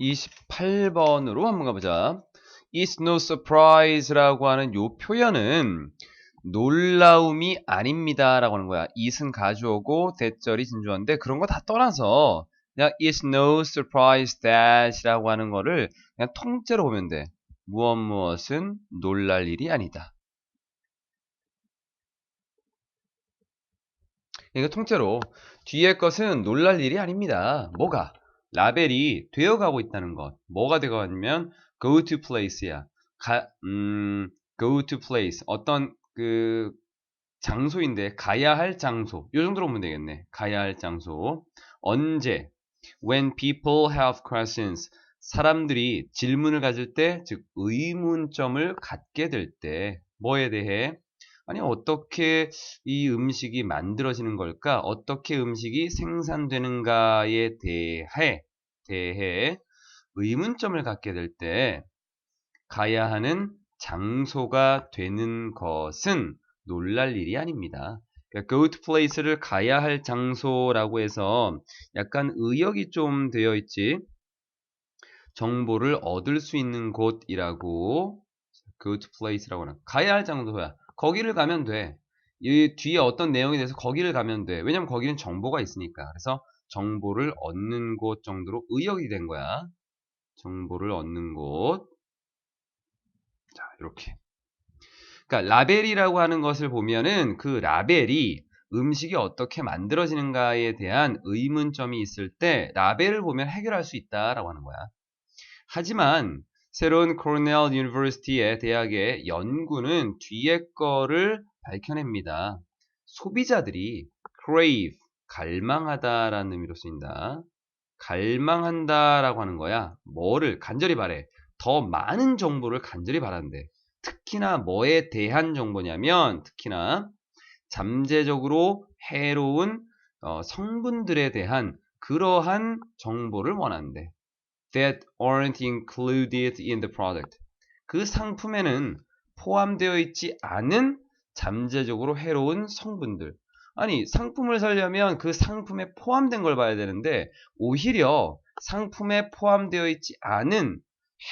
28번으로 한번 가보자. It's no surprise라고 하는 요 표현은 놀라움이 아닙니다 라고 하는 거야. it은 가주어고 대절이 진주어인데 그런 거 다 떠나서 그냥 it's no surprise that 라고 하는 거를 그냥 통째로 보면 돼. 무엇은 놀랄 일이 아니다. 이거 통째로 뒤에 것은 놀랄 일이 아닙니다. 뭐가? 라벨이 되어가고 있다는 것. 뭐가 되어가냐면 go to place야. go to place. 어떤 그 장소인데 가야 할 장소. 요 정도로 보면 되겠네. 가야 할 장소. 언제? When people have questions. 사람들이 질문을 가질 때, 즉 의문점을 갖게 될 때 뭐에 대해? 아니 어떻게 이 음식이 만들어지는 걸까? 어떻게 음식이 생산되는가에 대해 의문점을 갖게 될 때 가야 하는 장소가 되는 것은 놀랄 일이 아닙니다. 그러니까 go to place를 가야 할 장소라고 해서 약간 의역이 좀 되어 있지. 정보를 얻을 수 있는 곳이라고 go to place라고 하는 가야 할 장소야. 거기를 가면 돼. 이 뒤에 어떤 내용에 대해서 거기를 가면 돼. 왜냐면 거기는 정보가 있으니까. 그래서 정보를 얻는 곳 정도로 의역이 된 거야. 정보를 얻는 곳. 자, 이렇게. 그러니까 라벨이라고 하는 것을 보면은 그 라벨이 음식이 어떻게 만들어지는가에 대한 의문점이 있을 때 라벨을 보면 해결할 수 있다라고 하는 거야. 하지만 새로운 코넬 유니버시티의 대학의 연구는 뒤에 거를 밝혀냅니다. 소비자들이 crave, 갈망하다라는 의미로 쓰인다. 갈망한다라고 하는 거야. 뭐를 간절히 바래. 더 많은 정보를 간절히 바란대. 특히나 뭐에 대한 정보냐면 특히나 잠재적으로 해로운 성분들에 대한 그러한 정보를 원한대. That aren't included in the product. 그 상품에는 포함되어 있지 않은 잠재적으로 해로운 성분들. 아니, 상품을 사려면 그 상품에 포함된 걸 봐야 되는데 오히려 상품에 포함되어 있지 않은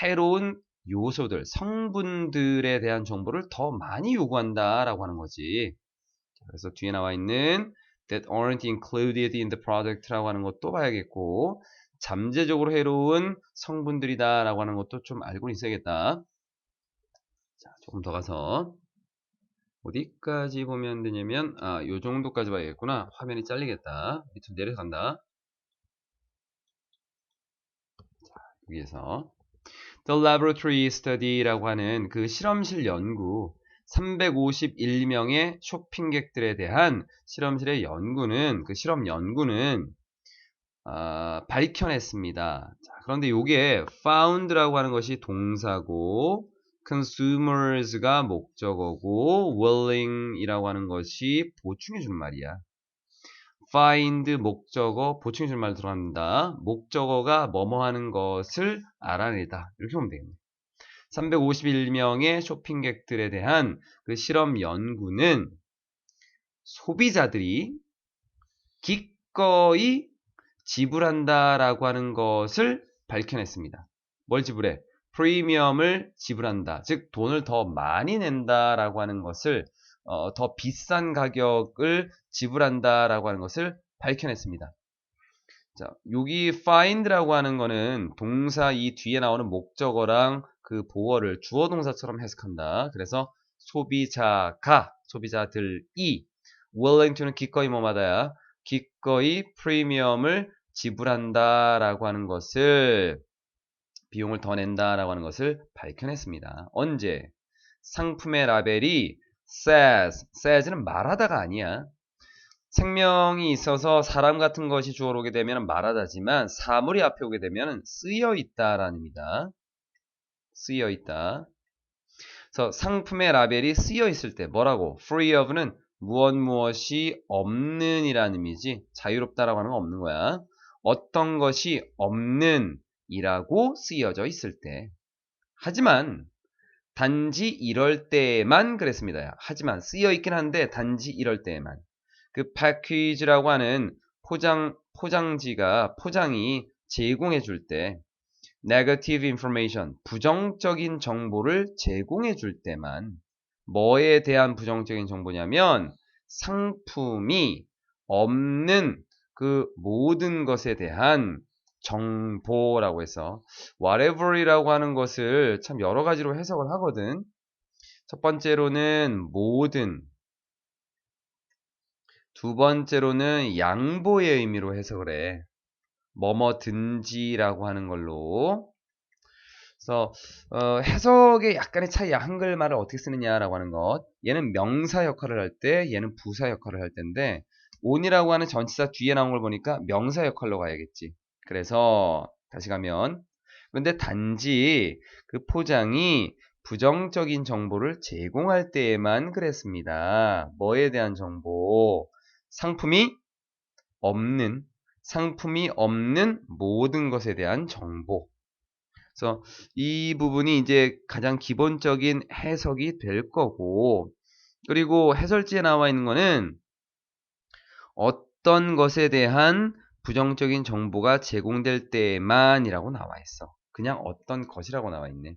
해로운 요소들, 성분들에 대한 정보를 더 많이 요구한다라고 하는 거지. 그래서 뒤에 나와 있는 that aren't included in the product라고 하는 것도 봐야겠고 잠재적으로 해로운 성분들이다 라고 하는 것도 좀 알고 있어야겠다. 자, 조금 더 가서 어디까지 보면 되냐면 요 정도까지 봐야겠구나. 화면이 잘리겠다. 밑으로 내려간다. 여기에서 The Laboratory Study라고 하는 그 실험실 연구 351명의 쇼핑객들에 대한 실험실의 연구는 그 실험 연구는 밝혀냈습니다. 자, 그런데 이게 found라고 하는 것이 동사고 consumers가 목적어고 willing이라고 하는 것이 보충해 준 말이야. find 목적어 보충해 줄 말 들어갑니다. 목적어가 뭐뭐 하는 것을 알아내다. 이렇게 보면 되겠네. 351명의 쇼핑객들에 대한 그 실험 연구는 소비자들이 기꺼이 지불한다라고 하는 것을 밝혀냈습니다. 뭘 지불해? 프리미엄을 지불한다. 즉 돈을 더 많이 낸다라고 하는 것을 더 비싼 가격을 지불한다라고 하는 것을 밝혀냈습니다. 자, 여기 find라고 하는 거는 동사 이 뒤에 나오는 목적어랑 그 보어를 주어 동사처럼 해석한다. 그래서 소비자들이 willing to는 기꺼이 뭐마다야 기꺼이 프리미엄을 지불한다라고 하는 것을 비용을 더 낸다라고 하는 것을 밝혀냈습니다. 언제? 상품의 라벨이 says는 말하다가 아니야. 생명이 있어서 사람 같은 것이 주어로 오게 되면 말하다지만 사물이 앞에 오게 되면 쓰여 있다라는 의미다. 쓰여 있다. 그래서 상품의 라벨이 쓰여 있을 때 뭐라고? free of는 무엇이 없는 이라는 의미지. 자유롭다라고 하는 건 없는 거야. 어떤 것이 없는 이라고 쓰여져 있을 때. 하지만 단지 이럴 때만 그랬습니다. 하지만 쓰여 있긴 한데 단지 이럴 때만. 그 패키지라고 하는 포장이 제공해 줄 때 negative information, 부정적인 정보를 제공해 줄 때만 뭐에 대한 부정적인 정보냐면 상품이 없는 그 모든 것에 대한 정보라고 해서 whatever이라고 하는 것을 참 여러 가지로 해석을 하거든. 첫 번째로는 모든, 두 번째로는 양보의 의미로 해석을 해. 뭐뭐든지라고 하는 걸로. 그래서 해석의 약간의 차이야. 한글말을 어떻게 쓰느냐라고 하는 것. 얘는 명사 역할을 할 때, 얘는 부사 역할을 할 때인데 on이라고 하는 전치사 뒤에 나온 걸 보니까 명사 역할로 가야겠지. 그래서 다시 가면 근데 단지 그 포장이 부정적인 정보를 제공할 때에만 그랬습니다. 뭐에 대한 정보? 상품이 없는, 상품이 없는 모든 것에 대한 정보. 그래서 이 부분이 이제 가장 기본적인 해석이 될 거고, 그리고 해설지에 나와 있는 거는 어떤 것에 대한 부정적인 정보가 제공될 때만이라고 나와 있어. 그냥 어떤 것이라고 나와 있네.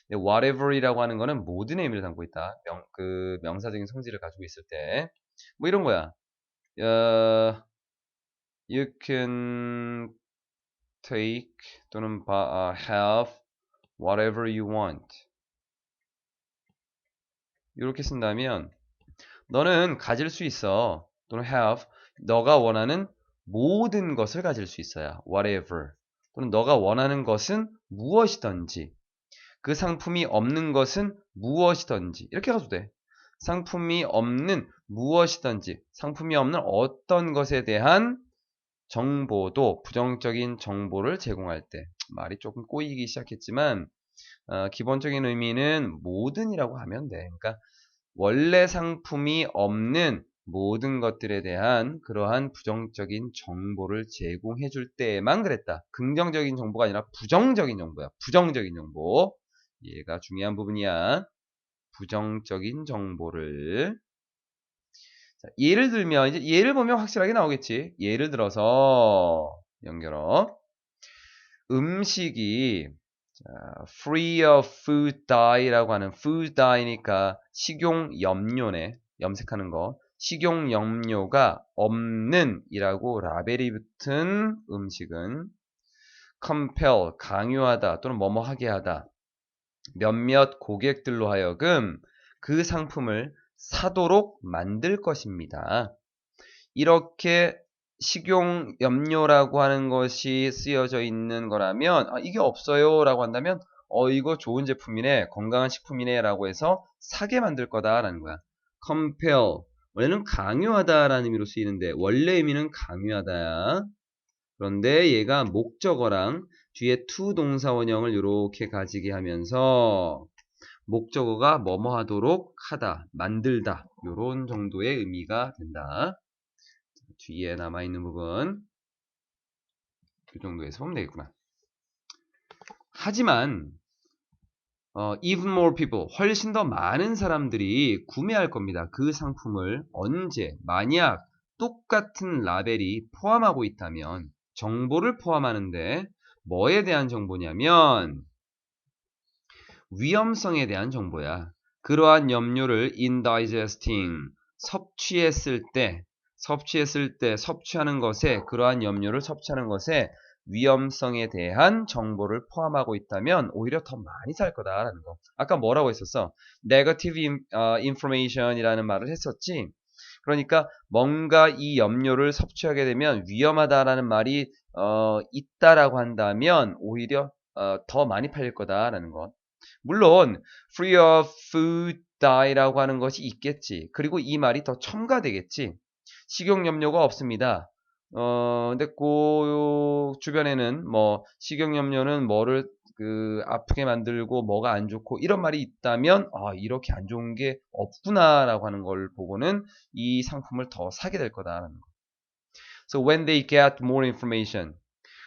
근데 whatever이라고 하는 거는 모든 의미를 담고 있다. 그 명사적인 성질을 가지고 있을 때. 뭐 이런 거야. You can take 또는 have whatever you want. 이렇게 쓴다면 너는 가질 수 있어. 또는 have 너가 원하는 모든 것을 가질 수 있어야 whatever. 또는 너가 원하는 것은 무엇이든지 그 상품이 없는 것은 무엇이든지 이렇게 가도 돼. 상품이 없는 무엇이든지 상품이 없는 어떤 것에 대한 정보도 부정적인 정보를 제공할 때 말이 조금 꼬이기 시작했지만 기본적인 의미는 모든이라고 하면 돼. 그러니까 원래 상품이 없는 모든 것들에 대한 그러한 부정적인 정보를 제공해 줄 때에만 그랬다. 긍정적인 정보가 아니라 부정적인 정보야. 부정적인 정보. 얘가 중요한 부분이야. 부정적인 정보를. 자, 예를 들면 이제 예를 보면 확실하게 나오겠지. 예를 들어서 연결어. 음식이 free of food dye라고 하는 food dye니까 식용염료네. 염색하는 거. 식용염료가 없는 이라고 라벨이 붙은 음식은 compel, 강요하다 또는 뭐뭐 하게 하다. 몇몇 고객들로 하여금 그 상품을 사도록 만들 것입니다. 이렇게 식용염료라고 하는 것이 쓰여져 있는 거라면 이게 없어요 라고 한다면 이거 좋은 제품이네 건강한 식품이네 라고 해서 사게 만들 거다라는 거야. compel 원래는 강요하다 라는 의미로 쓰이는데 원래 의미는 강요하다야. 그런데 얘가 목적어랑 뒤에 to 동사 원형을 이렇게 가지게 하면서 목적어가 뭐뭐 하도록 하다 만들다 요런 정도의 의미가 된다. 뒤에 남아있는 부분 이 정도에서 보면 되겠구나. 하지만 even more people 훨씬 더 많은 사람들이 구매할 겁니다. 그 상품을 언제 만약 똑같은 라벨이 포함하고 있다면 정보를 포함하는데 뭐에 대한 정보냐면 위험성에 대한 정보야. 그러한 염료를 indigesting 섭취하는 것에 그러한 염료를 섭취하는 것에 위험성에 대한 정보를 포함하고 있다면 오히려 더 많이 살 거다라는 거. 아까 뭐라고 했었어? negative information이라는 말을 했었지. 그러니까 뭔가 이 염료를 섭취하게 되면 위험하다라는 말이 있다라고 한다면 오히려 더 많이 팔릴 거다라는 거. 물론 free of food dye라고 하는 것이 있겠지. 그리고 이 말이 더 첨가되겠지. 식용염료가 없습니다. 근데 그 주변에는 뭐 식용염료는 뭐를 아프게 만들고 뭐가 안 좋고 이런 말이 있다면 이렇게 안 좋은 게 없구나라고 하는 걸 보고는 이 상품을 더 사게 될 거다라는 거. So when they get more information.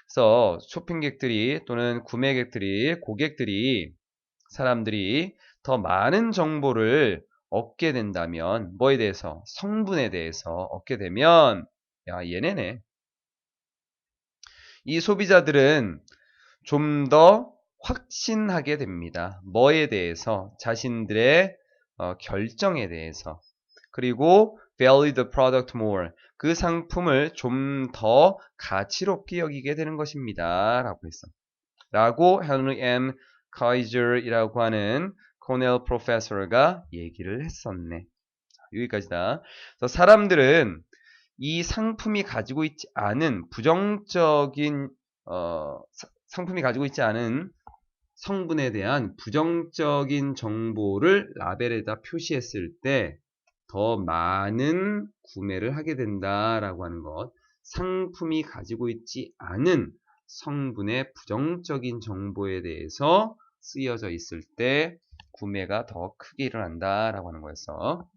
그래서 쇼핑객들이 또는 구매객들이 고객들이 사람들이 더 많은 정보를 얻게 된다면 뭐에 대해서 성분에 대해서 얻게 되면 야 얘네네 이 소비자들은 좀 더 확신하게 됩니다. 뭐에 대해서? 자신들의 결정에 대해서. 그리고 value the product more. 그 상품을 좀 더 가치롭게 여기게 되는 것입니다. 라고 했어. 라고 헨리 M. 카이저이라고 하는 코넬 프로페서가 얘기를 했었네. 여기까지다. 그래서 사람들은 이 상품이 가지고 있지 않은 부정적인 상품이 가지고 있지 않은 성분에 대한 부정적인 정보를 라벨에다 표시했을 때 더 많은 구매를 하게 된다라고 하는 것. 상품이 가지고 있지 않은 성분의 부정적인 정보에 대해서 쓰여져 있을 때 구매가 더 크게 일어난다라고 하는 거였어.